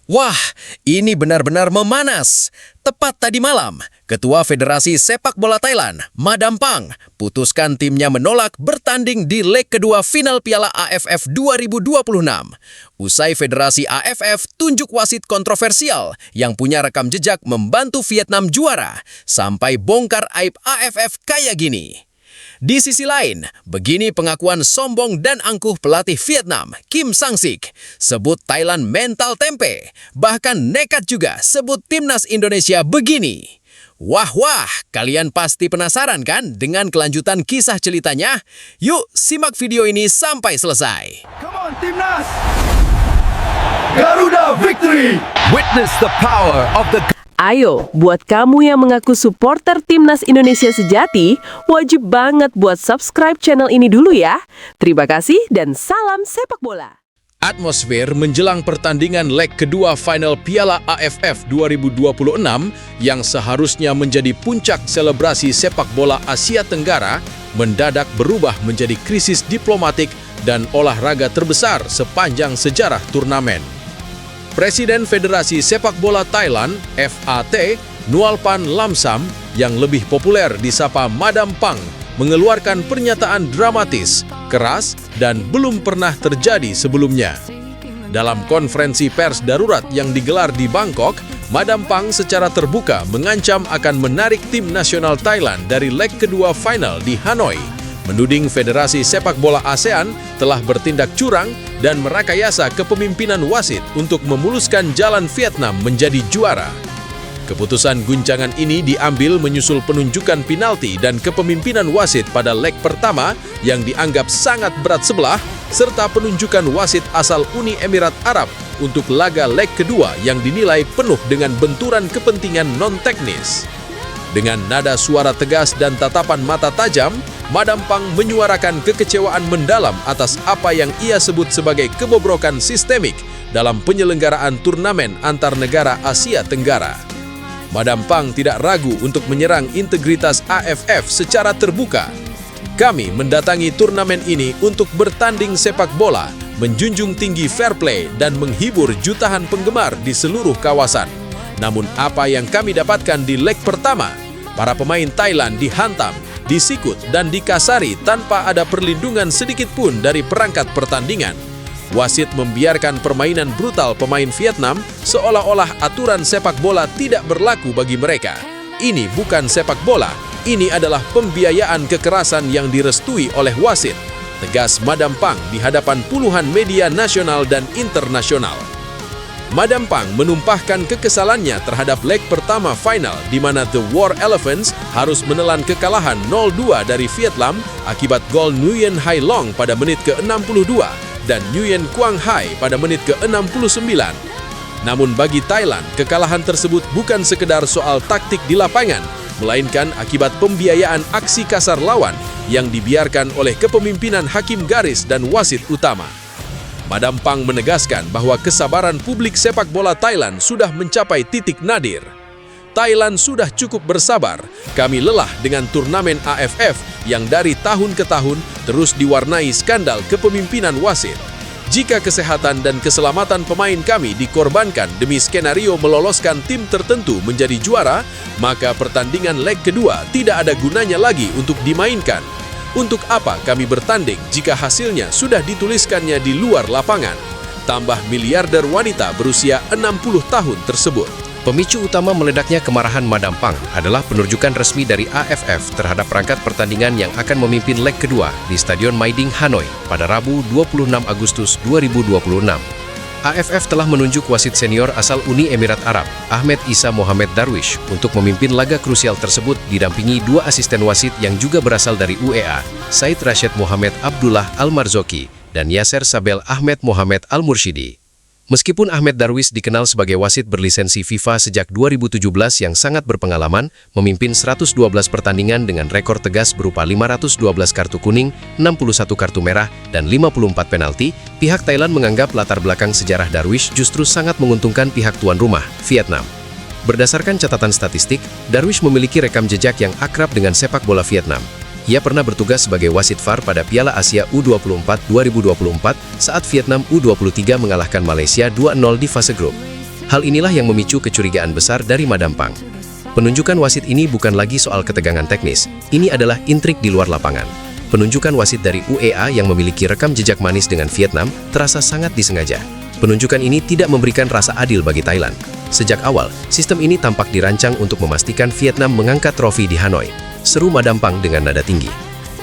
Wah, ini benar-benar memanas. Tepat tadi malam, Ketua Federasi Sepak Bola Thailand, Madam Pang, putuskan timnya menolak bertanding di leg kedua final Piala AFF 2026. Usai Federasi AFF tunjuk wasit kontroversial yang punya rekam jejak membantu Vietnam juara, sampai bongkar aib AFF kayak gini. Di sisi lain, begini pengakuan sombong dan angkuh pelatih Vietnam, Kim Sang-sik. Sebut Thailand mental tempe, bahkan nekat juga sebut timnas Indonesia begini. Wah, kalian pasti penasaran kan dengan kelanjutan kisah ceritanya? Yuk, simak video ini sampai selesai. Come on, Timnas! Garuda Victory! Witness the power of the Ayo, buat kamu yang mengaku supporter Timnas Indonesia sejati, wajib banget buat subscribe channel ini dulu ya. Terima kasih dan salam sepak bola. Atmosfer menjelang pertandingan leg kedua final Piala AFF 2026 yang seharusnya menjadi puncak selebrasi sepak bola Asia Tenggara mendadak berubah menjadi krisis diplomatik dan olahraga terbesar sepanjang sejarah turnamen. Presiden Federasi Sepak Bola Thailand, FAT, Nualpan Lamsam, yang lebih populer disapa Madam Pang, mengeluarkan pernyataan dramatis, keras, dan belum pernah terjadi sebelumnya. Dalam konferensi pers darurat yang digelar di Bangkok, Madam Pang secara terbuka mengancam akan menarik tim nasional Thailand dari leg kedua final di Hanoi, menuding Federasi Sepak Bola ASEAN telah bertindak curang dan merakayasa kepemimpinan wasit untuk memuluskan jalan Vietnam menjadi juara. Keputusan guncangan ini diambil menyusul penunjukan penalti dan kepemimpinan wasit pada leg pertama yang dianggap sangat berat sebelah, serta penunjukan wasit asal Uni Emirat Arab untuk laga leg kedua yang dinilai penuh dengan benturan kepentingan non-teknis. Dengan nada suara tegas dan tatapan mata tajam, Madam Pang menyuarakan kekecewaan mendalam atas apa yang ia sebut sebagai kebobrokan sistemik dalam penyelenggaraan turnamen antar negara Asia Tenggara. Madam Pang tidak ragu untuk menyerang integritas AFF secara terbuka. Kami mendatangi turnamen ini untuk bertanding sepak bola, menjunjung tinggi fair play dan menghibur jutaan penggemar di seluruh kawasan. Namun apa yang kami dapatkan di leg pertama, para pemain Thailand dihantam, disikut dan dikasari tanpa ada perlindungan sedikit pun dari perangkat pertandingan. Wasit membiarkan permainan brutal pemain Vietnam seolah-olah aturan sepak bola tidak berlaku bagi mereka. Ini bukan sepak bola, ini adalah pembiayaan kekerasan yang direstui oleh wasit, tegas Madam Pang di hadapan puluhan media nasional dan internasional. Madam Pang menumpahkan kekesalannya terhadap leg pertama final di mana The War Elephants harus menelan kekalahan 0-2 dari Vietnam akibat gol Nguyen Hai Long pada menit ke-62 dan Nguyen Quang Hai pada menit ke-69. Namun bagi Thailand, kekalahan tersebut bukan sekedar soal taktik di lapangan, melainkan akibat pembiayaan aksi kasar lawan yang dibiarkan oleh kepemimpinan hakim garis dan wasit utama. Madam Pang menegaskan bahwa kesabaran publik sepak bola Thailand sudah mencapai titik nadir. Thailand sudah cukup bersabar, kami lelah dengan turnamen AFF yang dari tahun ke tahun terus diwarnai skandal kepemimpinan wasit. Jika kesehatan dan keselamatan pemain kami dikorbankan demi skenario meloloskan tim tertentu menjadi juara, maka pertandingan leg kedua tidak ada gunanya lagi untuk dimainkan. Untuk apa kami bertanding jika hasilnya sudah dituliskannya di luar lapangan? Tambah miliarder wanita berusia 60 tahun tersebut. Pemicu utama meledaknya kemarahan Madam Pang adalah penunjukan resmi dari AFF terhadap perangkat pertandingan yang akan memimpin leg kedua di Stadion Mai Ding, Hanoi pada Rabu 26 Agustus 2026. AFF telah menunjuk wasit senior asal Uni Emirat Arab, Ahmed Isa Mohamed Darwish, untuk memimpin laga krusial tersebut didampingi dua asisten wasit yang juga berasal dari UEA, Said Rashid Mohamed Abdullah Al-Marzoki dan Yasser Sabel Ahmed Mohamed Al-Murshidi. Meskipun Ahmed Darwish dikenal sebagai wasit berlisensi FIFA sejak 2017 yang sangat berpengalaman, memimpin 112 pertandingan dengan rekor tegas berupa 512 kartu kuning, 61 kartu merah, dan 54 penalti, pihak Thailand menganggap latar belakang sejarah Darwish justru sangat menguntungkan pihak tuan rumah, Vietnam. Berdasarkan catatan statistik, Darwish memiliki rekam jejak yang akrab dengan sepak bola Vietnam. Ia pernah bertugas sebagai wasit VAR pada Piala Asia U24 2024 saat Vietnam U23 mengalahkan Malaysia 2-0 di fase grup. Hal inilah yang memicu kecurigaan besar dari Madam Pang. Penunjukan wasit ini bukan lagi soal ketegangan teknis, ini adalah intrik di luar lapangan. Penunjukan wasit dari UEA yang memiliki rekam jejak manis dengan Vietnam terasa sangat disengaja. Penunjukan ini tidak memberikan rasa adil bagi Thailand. Sejak awal, sistem ini tampak dirancang untuk memastikan Vietnam mengangkat trofi di Hanoi, seru Madam Pang dengan nada tinggi.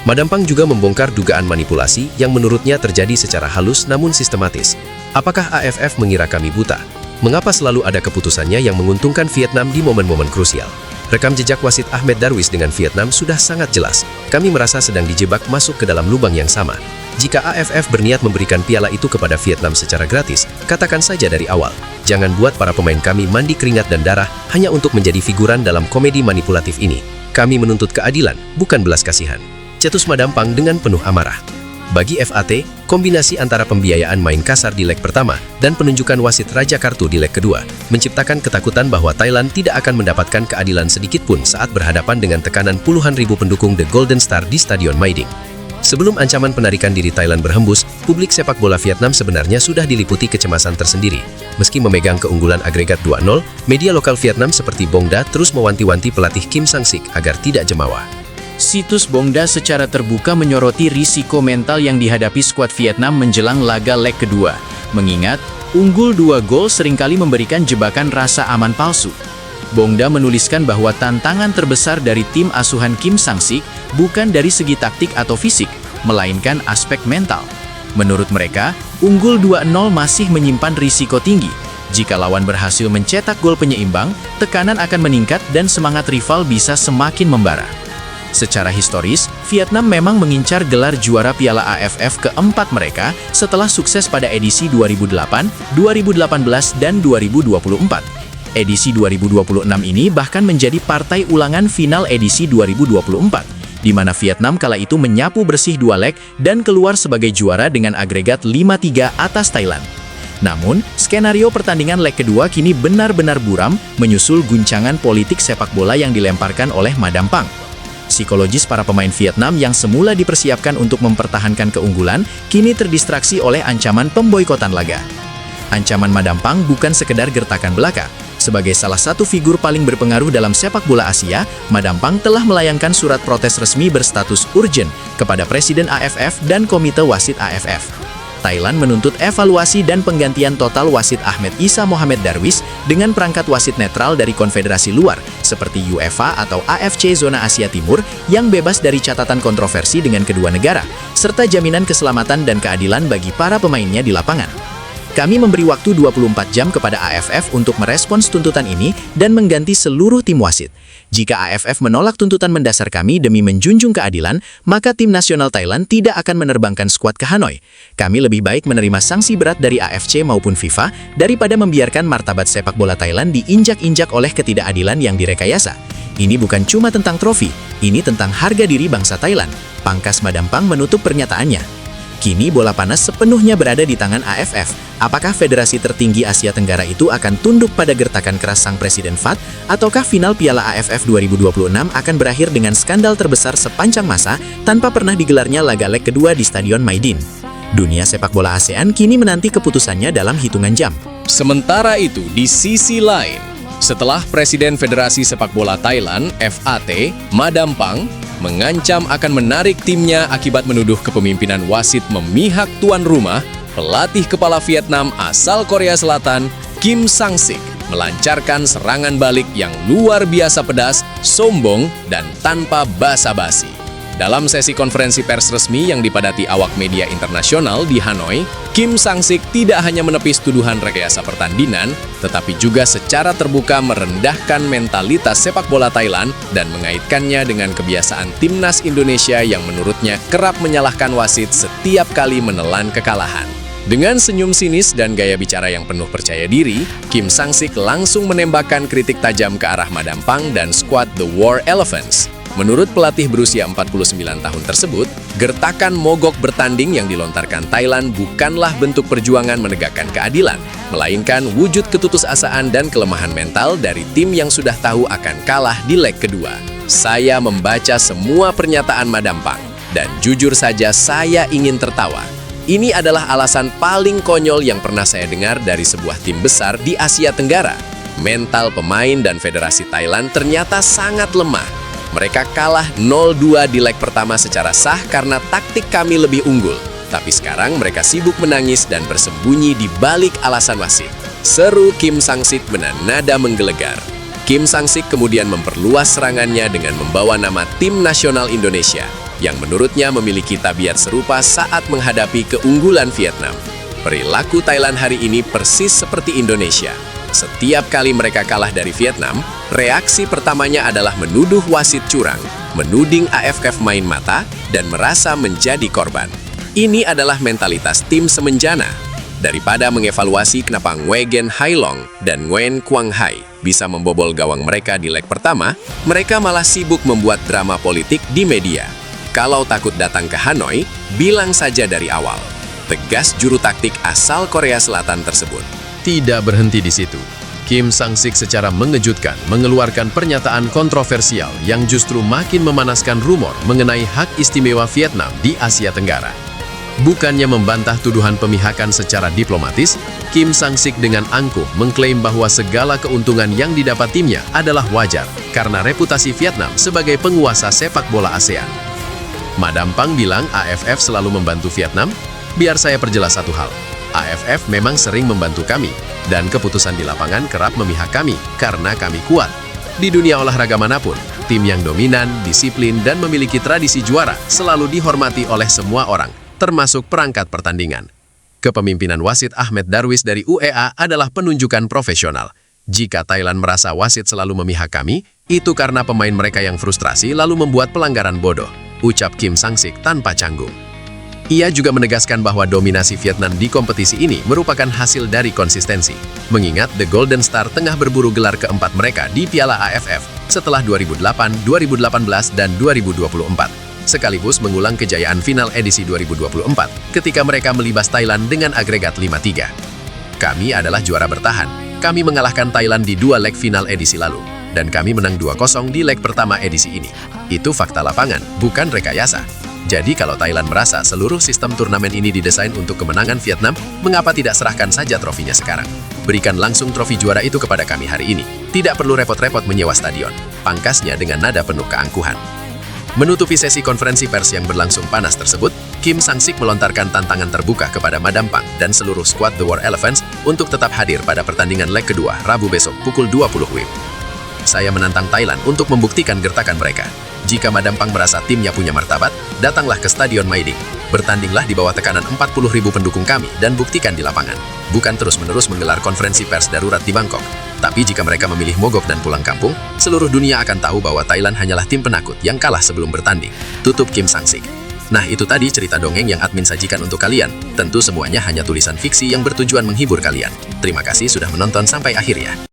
Madam Pang juga membongkar dugaan manipulasi yang menurutnya terjadi secara halus namun sistematis. Apakah AFF mengira kami buta? Mengapa selalu ada keputusannya yang menguntungkan Vietnam di momen-momen krusial? Rekam jejak wasit Ahmed Darwis dengan Vietnam sudah sangat jelas. Kami merasa sedang dijebak masuk ke dalam lubang yang sama. Jika AFF berniat memberikan piala itu kepada Vietnam secara gratis, katakan saja dari awal. Jangan buat para pemain kami mandi keringat dan darah hanya untuk menjadi figuran dalam komedi manipulatif ini. Kami menuntut keadilan, bukan belas kasihan. Cetus Madam Pang dengan penuh amarah. Bagi FAT, kombinasi antara pembiayaan main kasar di leg pertama dan penunjukan wasit Raja Kartu di leg kedua menciptakan ketakutan bahwa Thailand tidak akan mendapatkan keadilan sedikit pun saat berhadapan dengan tekanan puluhan ribu pendukung The Golden Star di Stadion Mai Ding. Sebelum ancaman penarikan diri Thailand berhembus, publik sepak bola Vietnam sebenarnya sudah diliputi kecemasan tersendiri. Meski memegang keunggulan agregat 2-0, media lokal Vietnam seperti Bongda terus mewanti-wanti pelatih Kim Sang-sik agar tidak jemawa. Situs Bongda secara terbuka menyoroti risiko mental yang dihadapi skuad Vietnam menjelang laga leg kedua. Mengingat, unggul 2 gol seringkali memberikan jebakan rasa aman palsu. Bongda menuliskan bahwa tantangan terbesar dari tim asuhan Kim Sang-sik bukan dari segi taktik atau fisik, melainkan aspek mental. Menurut mereka, unggul 2-0 masih menyimpan risiko tinggi. Jika lawan berhasil mencetak gol penyeimbang, tekanan akan meningkat dan semangat rival bisa semakin membara. Secara historis, Vietnam memang mengincar gelar juara Piala AFF keempat mereka setelah sukses pada edisi 2008, 2018, dan 2024. Edisi 2026 ini bahkan menjadi partai ulangan final edisi 2024, di mana Vietnam kala itu menyapu bersih 2 leg dan keluar sebagai juara dengan agregat 5-3 atas Thailand. Namun, skenario pertandingan leg kedua kini benar-benar buram menyusul guncangan politik sepak bola yang dilemparkan oleh Madam Pang. Psikologis para pemain Vietnam yang semula dipersiapkan untuk mempertahankan keunggulan, kini terdistraksi oleh ancaman pemboikotan laga. Ancaman Madam Pang bukan sekedar gertakan belaka. Sebagai salah satu figur paling berpengaruh dalam sepak bola Asia, Madam Pang telah melayangkan surat protes resmi berstatus urgent kepada Presiden AFF dan Komite Wasit AFF. Thailand menuntut evaluasi dan penggantian total wasit Ahmed Isa Mohamed Darwis dengan perangkat wasit netral dari konfederasi luar, seperti UEFA atau AFC Zona Asia Timur, yang bebas dari catatan kontroversi dengan kedua negara, serta jaminan keselamatan dan keadilan bagi para pemainnya di lapangan. Kami memberi waktu 24 jam kepada AFF untuk merespons tuntutan ini dan mengganti seluruh tim wasit. Jika AFF menolak tuntutan mendasar kami demi menjunjung keadilan, maka tim nasional Thailand tidak akan menerbangkan skuad ke Hanoi. Kami lebih baik menerima sanksi berat dari AFC maupun FIFA daripada membiarkan martabat sepak bola Thailand diinjak-injak oleh ketidakadilan yang direkayasa. Ini bukan cuma tentang trofi, ini tentang harga diri bangsa Thailand. Pangkas Madam Pang menutup pernyataannya. Kini bola panas sepenuhnya berada di tangan AFF. Apakah federasi tertinggi Asia Tenggara itu akan tunduk pada gertakan keras sang Presiden FAT? Ataukah final Piala AFF 2026 akan berakhir dengan skandal terbesar sepanjang masa tanpa pernah digelarnya laga leg kedua di Stadion Mai Ding? Dunia sepak bola ASEAN kini menanti keputusannya dalam hitungan jam. Sementara itu, di sisi lain, setelah Presiden Federasi Sepak Bola Thailand, FAT, Madam Pang, mengancam akan menarik timnya akibat menuduh kepemimpinan wasit memihak tuan rumah, pelatih kepala Vietnam asal Korea Selatan, Kim Sang-sik, melancarkan serangan balik yang luar biasa pedas, sombong, dan tanpa basa-basi. Dalam sesi konferensi pers resmi yang dipadati awak media internasional di Hanoi, Kim Sang-sik tidak hanya menepis tuduhan rekayasa pertandingan, tetapi juga secara terbuka merendahkan mentalitas sepak bola Thailand dan mengaitkannya dengan kebiasaan timnas Indonesia yang menurutnya kerap menyalahkan wasit setiap kali menelan kekalahan. Dengan senyum sinis dan gaya bicara yang penuh percaya diri, Kim Sang-sik langsung menembakkan kritik tajam ke arah Madam Pang dan skuad The War Elephants. Menurut pelatih berusia 49 tahun tersebut, gertakan mogok bertanding yang dilontarkan Thailand bukanlah bentuk perjuangan menegakkan keadilan, melainkan wujud keputusasaan dan kelemahan mental dari tim yang sudah tahu akan kalah di leg kedua. Saya membaca semua pernyataan Madam Pang, dan jujur saja saya ingin tertawa. Ini adalah alasan paling konyol yang pernah saya dengar dari sebuah tim besar di Asia Tenggara. Mental pemain dan federasi Thailand ternyata sangat lemah. Mereka kalah 0-2 di leg pertama secara sah karena taktik kami lebih unggul. Tapi sekarang mereka sibuk menangis dan bersembunyi di balik alasan wasit. Seru Kim Sang-sik nada menggelegar. Kim Sang-sik kemudian memperluas serangannya dengan membawa nama tim nasional Indonesia, yang menurutnya memiliki tabiat serupa saat menghadapi keunggulan Vietnam. Perilaku Thailand hari ini persis seperti Indonesia. Setiap kali mereka kalah dari Vietnam, reaksi pertamanya adalah menuduh wasit curang, menuding AFF main mata, dan merasa menjadi korban. Ini adalah mentalitas tim semenjana. Daripada mengevaluasi kenapa Nguyen Hai Long dan Nguyen Quang Hai bisa membobol gawang mereka di leg pertama, mereka malah sibuk membuat drama politik di media. Kalau takut datang ke Hanoi, bilang saja dari awal. Tegas juru taktik asal Korea Selatan tersebut. Tidak berhenti di situ. Kim Sang-sik secara mengejutkan mengeluarkan pernyataan kontroversial yang justru makin memanaskan rumor mengenai hak istimewa Vietnam di Asia Tenggara. Bukannya membantah tuduhan pemihakan secara diplomatis, Kim Sang-sik dengan angkuh mengklaim bahwa segala keuntungan yang didapat timnya adalah wajar karena reputasi Vietnam sebagai penguasa sepak bola ASEAN. Madam Pang bilang AFF selalu membantu Vietnam. Biar saya perjelas satu hal. AFF memang sering membantu kami, dan keputusan di lapangan kerap memihak kami karena kami kuat. Di dunia olahraga manapun, tim yang dominan, disiplin, dan memiliki tradisi juara selalu dihormati oleh semua orang, termasuk perangkat pertandingan. Kepemimpinan wasit Ahmed Darwish dari UEA adalah penunjukan profesional. Jika Thailand merasa wasit selalu memihak kami, itu karena pemain mereka yang frustrasi lalu membuat pelanggaran bodoh, ucap Kim Sang-sik tanpa canggung. Ia juga menegaskan bahwa dominasi Vietnam di kompetisi ini merupakan hasil dari konsistensi, mengingat The Golden Star tengah berburu gelar keempat mereka di Piala AFF setelah 2008, 2018, dan 2024. Sekaligus mengulang kejayaan final edisi 2024 ketika mereka melibas Thailand dengan agregat 5-3. Kami adalah juara bertahan. Kami mengalahkan Thailand di 2 leg final edisi lalu, dan kami menang 2-0 di leg pertama edisi ini. Itu fakta lapangan, bukan rekayasa. Jadi kalau Thailand merasa seluruh sistem turnamen ini didesain untuk kemenangan Vietnam, mengapa tidak serahkan saja trofinya sekarang? Berikan langsung trofi juara itu kepada kami hari ini. Tidak perlu repot-repot menyewa stadion. Pangkasnya dengan nada penuh keangkuhan. Menutupi sesi konferensi pers yang berlangsung panas tersebut, Kim Sang-sik melontarkan tantangan terbuka kepada Madam Pang dan seluruh skuad The War Elephants untuk tetap hadir pada pertandingan leg kedua Rabu besok pukul 20 WIB. Saya menantang Thailand untuk membuktikan gertakan mereka. Jika Madam Pang merasa timnya punya martabat, datanglah ke Stadion Maiding. Bertandinglah di bawah tekanan 40.000 pendukung kami dan buktikan di lapangan. Bukan terus-menerus menggelar konferensi pers darurat di Bangkok. Tapi jika mereka memilih mogok dan pulang kampung, seluruh dunia akan tahu bahwa Thailand hanyalah tim penakut yang kalah sebelum bertanding. Tutup Kim Sang-sik. Nah, itu tadi cerita dongeng yang admin sajikan untuk kalian. Tentu semuanya hanya tulisan fiksi yang bertujuan menghibur kalian. Terima kasih sudah menonton sampai akhir ya.